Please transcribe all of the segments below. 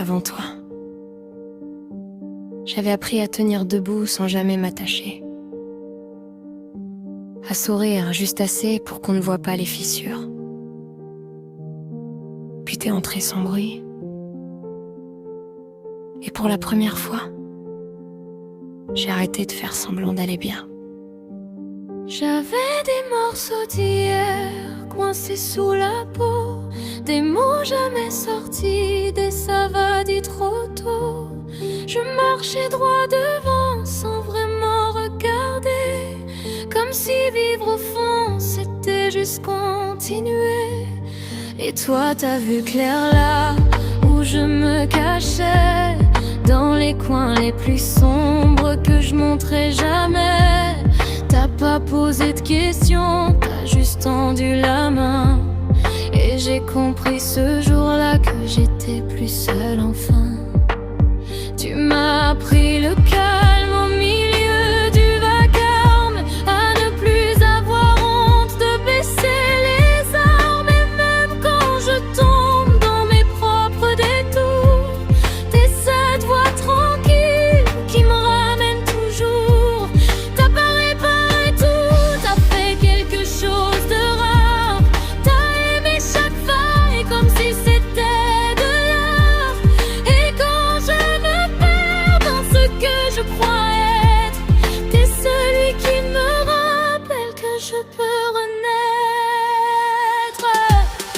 avant toi. J'avais appris à tenir debout sans jamais m'attacher. À sourire juste assez pour qu'on ne voit pas les fissures. Puis t'es entré sans bruit. Et pour la première fois, j'ai arrêté de faire semblant d'aller bien. J'avais des morceaux d'hier coincés sous la peau, des mots jamais sortis, des ça va dit trop tôt. Je marchais droit devant sans vraiment regarder, comme si vivre au fond c'était juste continuer. Et toi t'as vu clair là où je me cachais, dans les coins les plus sombres que je montrais jamais. T'as pas posé de questions, t'as juste tendu la main. Et j'ai compris ce jour-là que j'étais plus seule enfin. Tu m'as appris le calme au milieu du vacarme, à ne plus avoir honte de baisser les armes. Et même quand je tombe dans mes propres détours, t'es cette voix tranquille qui me ramène toujours. T'as pas réparé tout, t'as fait quelque chose de rare. T'as aimé chaque faille comme si c'était de l'art. Et quand je me perds dans ce que je crois être, t'es celui qui me rappelle que je peux renaître.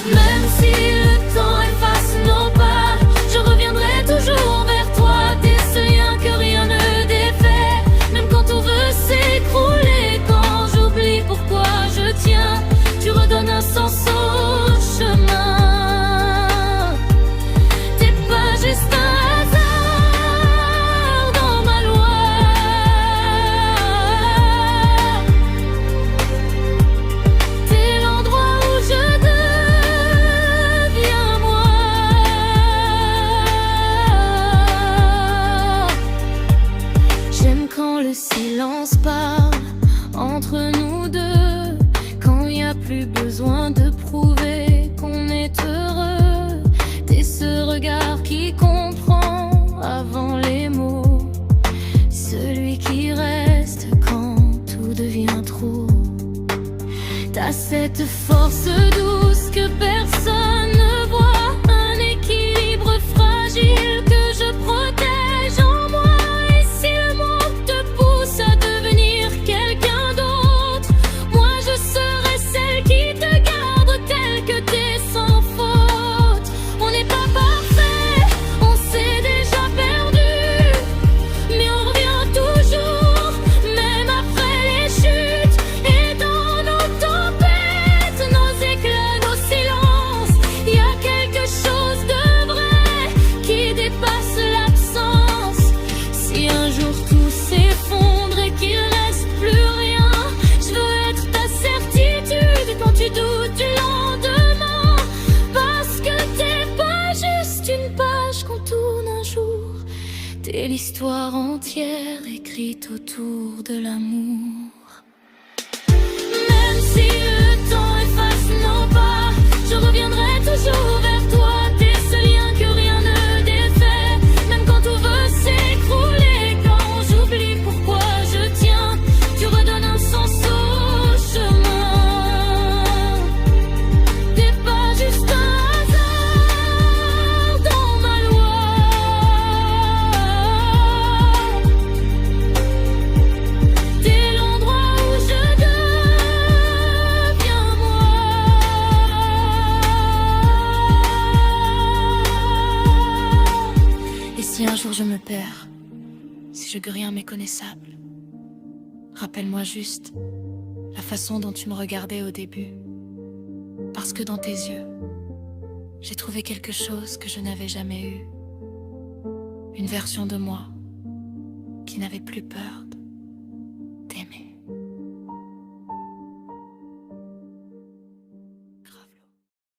Même si le temps efface nos pas, je reviendrai toujours vers toi. T'es ce lien que rien ne défait, même quand tout veut s'écrouler. Quand j'oublie pourquoi je tiens, tu redonnes un sens au chemin. T'es pas juste un hasard dans ma loi. T'es l'endroit où je deviens moi. J'aime quand le silence parle entre nous deux, quand y a plus besoin de prouver qu'on est heureux. T'es ce regard qui comprend avant les mots, celui qui reste quand tout devient trop. T'as cette force douce que personne ne voit, un équilibre fragile que je protège en moi. Et si le monde te pousse à devenir quelqu'un d'autre, moi je serai celle qui te garde tel que t'es sans faute. On n'est pas parfait, on s'est déjà perdu, mais on revient toujours, même après les chutes. Et dans nos tempêtes, nos éclats, nos silences, y a quelque chose de vrai qui dépasse l'absence. Si un jour tout s'effondre et qu'il reste plus rien, je veux être ta certitude quand tu doutes du lendemain. Parce que t'es pas juste une page qu'on tourne un jour, t'es l'histoire entière écrite autour de l'amour. Même si le temps efface nos pas, je reviendrai toujours vers toi. T'es ce lien que rien ne défait, même quand tout veut s'écrouler. Quand j'oublie pourquoi je tiens, tu redonnes un sens au chemin. T'es pas juste un hasard dans ma loi. T'es l'endroit où je deviens moi. Et si un jour je me perds, si je guéris inméconnaissable, rappelle-moi juste la façon dont tu me regardais au début. Parce que dans tes yeux, j'ai trouvé quelque chose que je n'avais jamais eu. Une version de moi qui n'avait plus peur.